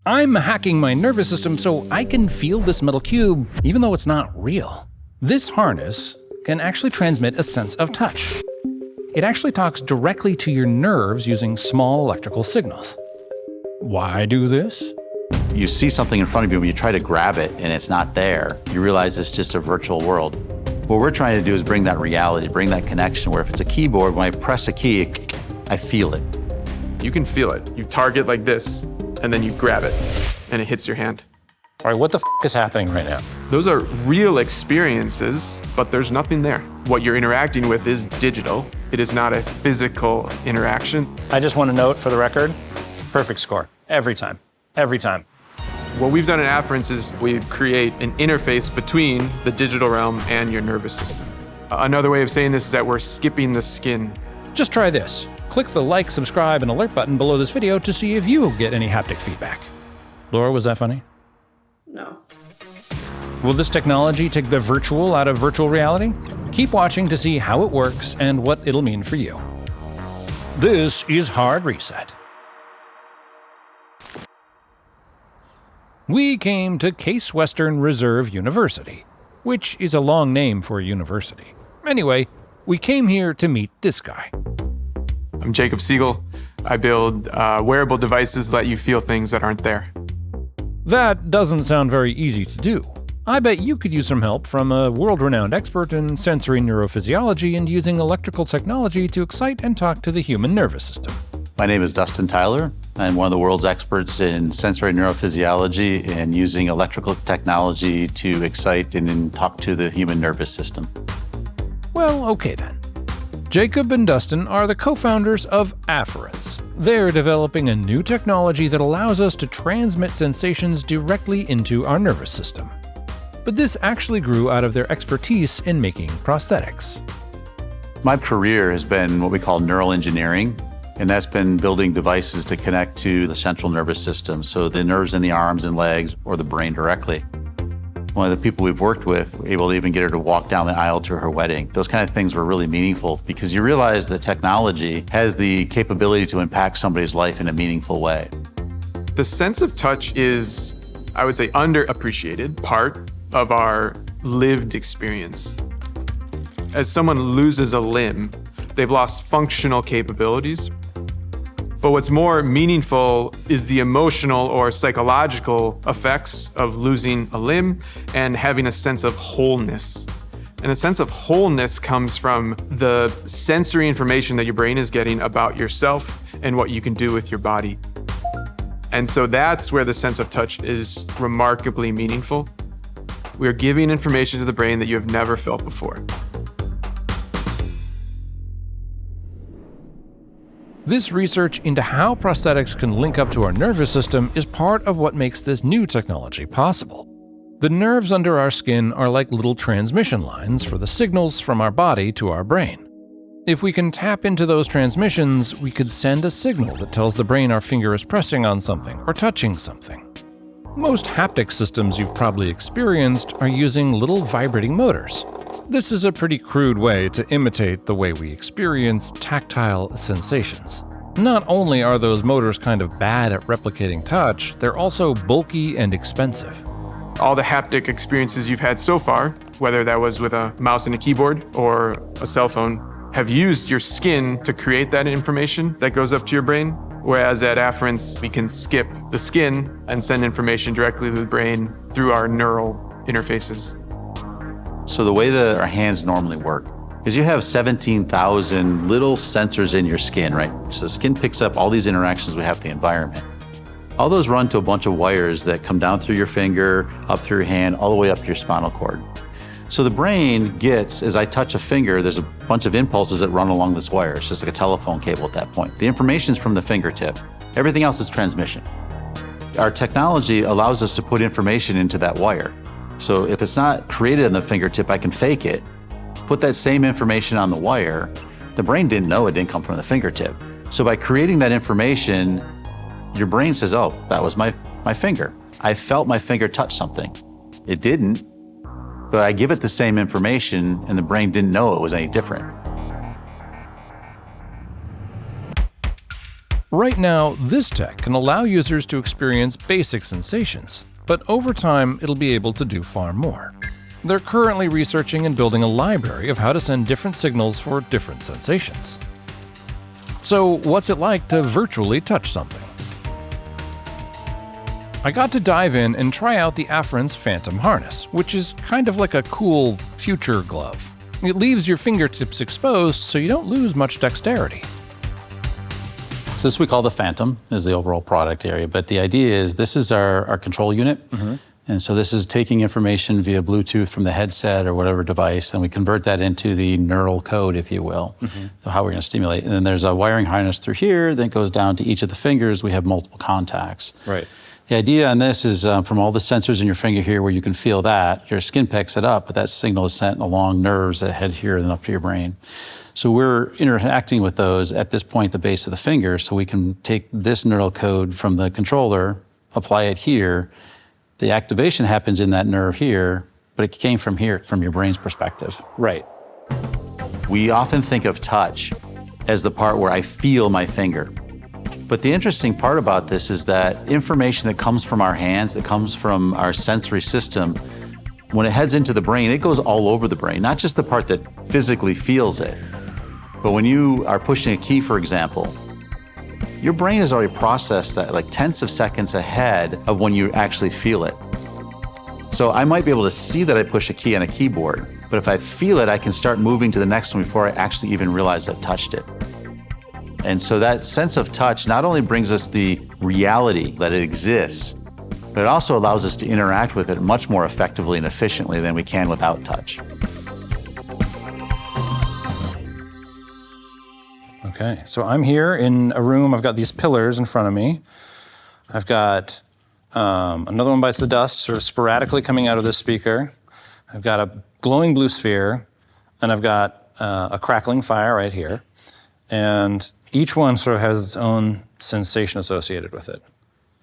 I'm hacking my nervous system so I can feel this metal cube even though it's not real. This harness can actually transmit a sense of touch. It actually talks directly to your nerves using small electrical signals. Why do this? You see something in front of you, when you try to grab it and it's not there, you realize it's just a virtual world. What we're trying to do is bring that reality, bring that connection where if it's a keyboard, when I press a key, I feel it. You can feel it. You target like this, and then you grab it, and it hits your hand. All right, what the is happening right now? Those are real experiences, but there's nothing there. What you're interacting with is digital. It is not a physical interaction. I just want to note for the record, perfect score. Every time. Every time. What we've done at Afference is we create an interface between the digital realm and your nervous system. Another way of saying this is that we're skipping the skin. Just try this. Click the like, subscribe, and alert button below this video to see if you get any haptic feedback. Laura, was that funny? No. Will this technology take the virtual out of virtual reality? Keep watching to see how it works and what it'll mean for you. This is Hard Reset. We came to Case Western Reserve University, which is a long name for a university. Anyway, we came here to meet this guy. I'm Jacob Siegel. I build wearable devices that let you feel things that aren't there. That doesn't sound very easy to do. I bet you could use some help from a world-renowned expert in sensory neurophysiology and using electrical technology to excite and talk to the human nervous system. My name is Dustin Tyler. I'm one of the world's experts in sensory neurophysiology and using electrical technology to excite and talk to the human nervous system. Well, okay then. Jacob and Dustin are the co-founders of Afference. They're developing a new technology that allows us to transmit sensations directly into our nervous system. But this actually grew out of their expertise in making prosthetics. My career has been what we call neural engineering, and that's been building devices to connect to the central nervous system, so the nerves in the arms and legs or the brain directly. One of the people we've worked with, were able to even get her to walk down the aisle to her wedding. Those kind of things were really meaningful because you realize that technology has the capability to impact somebody's life in a meaningful way. The sense of touch is, I would say, underappreciated part of our lived experience. As someone loses a limb, they've lost functional capabilities. But what's more meaningful is the emotional or psychological effects of losing a limb and having a sense of wholeness. And a sense of wholeness comes from the sensory information that your brain is getting about yourself and what you can do with your body. And so that's where the sense of touch is remarkably meaningful. We are giving information to the brain that you have never felt before. This research into how prosthetics can link up to our nervous system is part of what makes this new technology possible. The nerves under our skin are like little transmission lines for the signals from our body to our brain. If we can tap into those transmissions, we could send a signal that tells the brain our finger is pressing on something or touching something. Most haptic systems you've probably experienced are using little vibrating motors. This is a pretty crude way to imitate the way we experience tactile sensations. Not only are those motors kind of bad at replicating touch, they're also bulky and expensive. All the haptic experiences you've had so far, whether that was with a mouse and a keyboard or a cell phone, have used your skin to create that information that goes up to your brain. Whereas at Afference, we can skip the skin and send information directly to the brain through our neural interfaces. So the way that our hands normally work is you have 17,000 little sensors in your skin, right? So the skin picks up all these interactions we have with the environment. All those run to a bunch of wires that come down through your finger, up through your hand, all the way up to your spinal cord. So the brain gets, as I touch a finger, there's a bunch of impulses that run along this wire. It's just like a telephone cable at that point. The information's from the fingertip. Everything else is transmission. Our technology allows us to put information into that wire. So if it's not created on the fingertip, I can fake it, put that same information on the wire. The brain didn't know it didn't come from the fingertip. So by creating that information, your brain says, oh, that was my finger. I felt my finger touch something. It didn't, but I give it the same information and the brain didn't know it was any different. Right now, this tech can allow users to experience basic sensations, but over time, it'll be able to do far more. They're currently researching and building a library of how to send different signals for different sensations. So, what's it like to virtually touch something? I got to dive in and try out the Afference Phantom harness, which is kind of like a cool future glove. It leaves your fingertips exposed so you don't lose much dexterity. So this we call the Phantom, is the overall product area. But the idea is this is our control unit. And so this is taking information via Bluetooth from the headset or whatever device, and we convert that into the neural code, if you will, so how we're going to stimulate. And then there's a wiring harness through here, then it goes down to each of the fingers. We have multiple contacts. Right. The idea on this is from all the sensors in your finger here where you can feel that, your skin picks it up, but that signal is sent along nerves that head here and up to your brain. So we're interacting with those at this point, the base of the finger, so we can take this neural code from the controller, apply it here. The activation happens in that nerve here, but it came from here, from your brain's perspective. Right. We often think of touch as the part where I feel my finger. But the interesting part about this is that information that comes from our hands, that comes from our sensory system, when it heads into the brain, it goes all over the brain, not just the part that physically feels it. But when you are pushing a key, for example, your brain has already processed that like tenths of seconds ahead of when you actually feel it. So I might be able to see that I push a key on a keyboard, but if I feel it, I can start moving to the next one before I actually even realize I've touched it. And so that sense of touch not only brings us the reality that it exists, but it also allows us to interact with it much more effectively and efficiently than we can without touch. Okay, so I'm here in a room. I've got these pillars in front of me. I've got another one bites the dust, sort of sporadically coming out of this speaker. I've got a glowing blue sphere, and I've got a crackling fire right here. And each one sort of has its own sensation associated with it.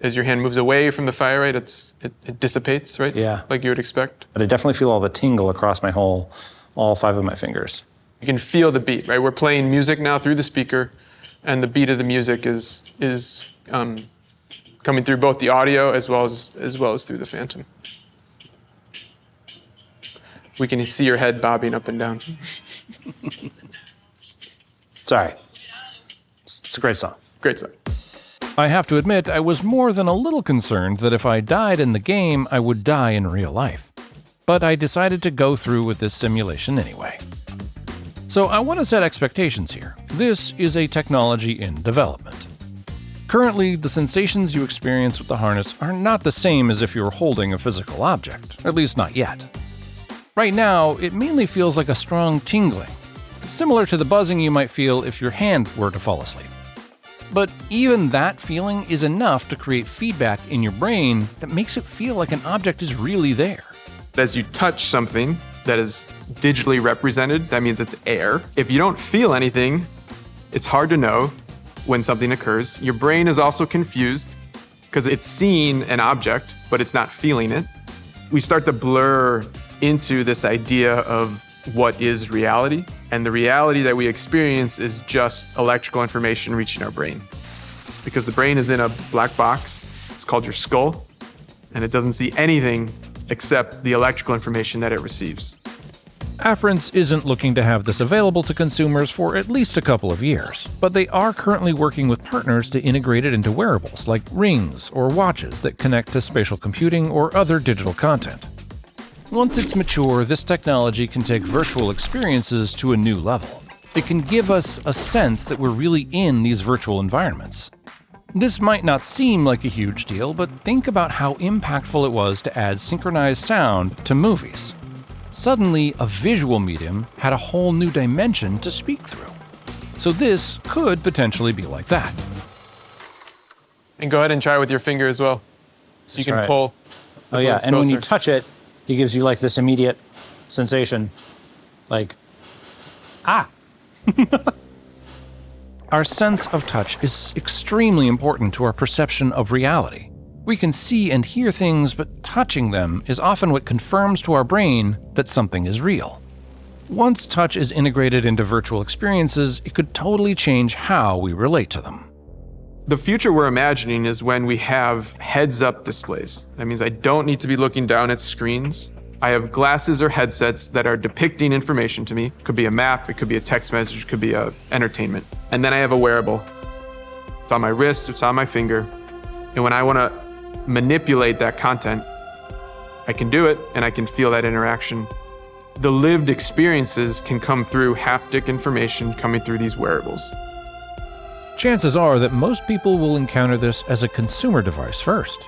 As your hand moves away from the fire, right, it dissipates, right? Yeah. Like you would expect. But I definitely feel all the tingle across my all 5 of my fingers. You can feel the beat, right? We're playing music now through the speaker, and the beat of the music is coming through both the audio as well as through the Phantom. We can see your head bobbing up and down. Sorry. It's a great song. Great song. I have to admit, I was more than a little concerned that if I died in the game, I would die in real life. But I decided to go through with this simulation anyway. So I want to set expectations here. This is a technology in development. Currently, the sensations you experience with the harness are not the same as if you were holding a physical object, at least not yet. Right now, it mainly feels like a strong tingling, similar to the buzzing you might feel if your hand were to fall asleep. But even that feeling is enough to create feedback in your brain that makes it feel like an object is really there. As you touch something that is digitally represented, that means it's air. If you don't feel anything, it's hard to know when something occurs. Your brain is also confused because it's seeing an object, but it's not feeling it. We start to blur into this idea of what is reality, and the reality that we experience is just electrical information reaching our brain. Because the brain is in a black box, it's called your skull, and it doesn't see anything except the electrical information that it receives. Afference isn't looking to have this available to consumers for at least a couple of years, but they are currently working with partners to integrate it into wearables like rings or watches that connect to spatial computing or other digital content. Once it's mature, this technology can take virtual experiences to a new level. It can give us a sense that we're really in these virtual environments. This might not seem like a huge deal, but think about how impactful it was to add synchronized sound to movies. Suddenly, a visual medium had a whole new dimension to speak through. So this could potentially be like that. And go ahead and try it with your finger as well. So you can pull. Oh yeah, and when you touch it, it gives you like this immediate sensation, like, ah. Our sense of touch is extremely important to our perception of reality. We can see and hear things, but touching them is often what confirms to our brain that something is real. Once touch is integrated into virtual experiences, it could totally change how we relate to them. The future we're imagining is when we have heads-up displays. That means I don't need to be looking down at screens. I have glasses or headsets that are depicting information to me. It could be a map, it could be a text message, it could be entertainment. And then I have a wearable. It's on my wrist, it's on my finger. And when I want to manipulate that content, I can do it and I can feel that interaction. The lived experiences can come through haptic information coming through these wearables. Chances are that most people will encounter this as a consumer device first.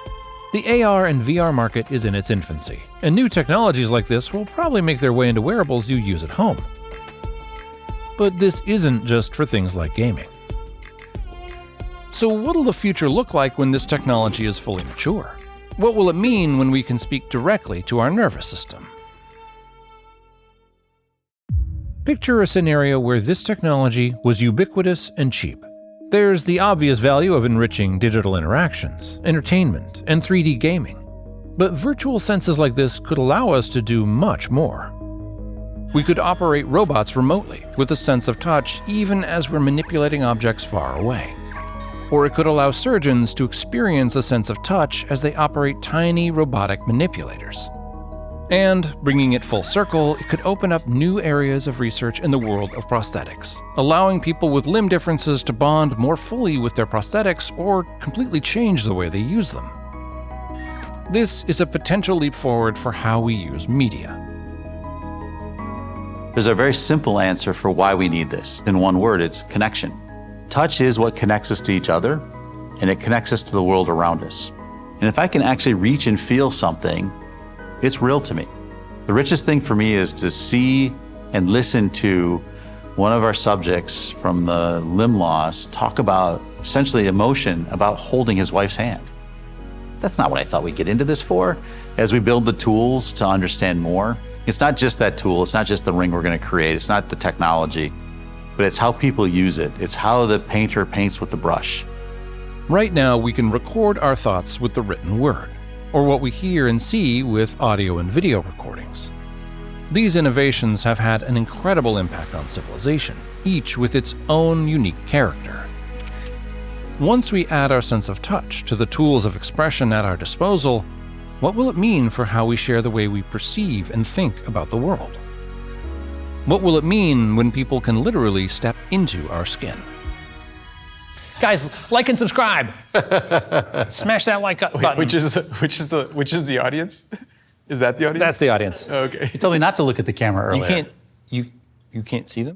The AR and VR market is in its infancy, and new technologies like this will probably make their way into wearables you use at home. But this isn't just for things like gaming. So what'll the future look like when this technology is fully mature? What will it mean when we can speak directly to our nervous system? Picture a scenario where this technology was ubiquitous and cheap. There's the obvious value of enriching digital interactions, entertainment, and 3D gaming. But virtual senses like this could allow us to do much more. We could operate robots remotely with a sense of touch even as we're manipulating objects far away. Or it could allow surgeons to experience a sense of touch as they operate tiny robotic manipulators. And, bringing it full circle, it could open up new areas of research in the world of prosthetics, allowing people with limb differences to bond more fully with their prosthetics or completely change the way they use them. This is a potential leap forward for how we use media. There's a very simple answer for why we need this. In one word, it's connection. Touch is what connects us to each other, and it connects us to the world around us. And if I can actually reach and feel something, it's real to me. The richest thing for me is to see and listen to one of our subjects from the limb loss talk about essentially emotion about holding his wife's hand. That's not what I thought we'd get into this for. As we build the tools to understand more, it's not just that tool, it's not just the ring we're going to create, it's not the technology, but it's how people use it. It's how the painter paints with the brush. Right now, we can record our thoughts with the written word, or what we hear and see with audio and video recordings. These innovations have had an incredible impact on civilization, each with its own unique character. Once we add our sense of touch to the tools of expression at our disposal, what will it mean for how we share the way we perceive and think about the world? What will it mean when people can literally step into our skin? Guys, like and subscribe. Smash that like button. Which is the audience? Is that the audience? That's the audience. Okay. You told me not to look at the camera earlier. You can't see them?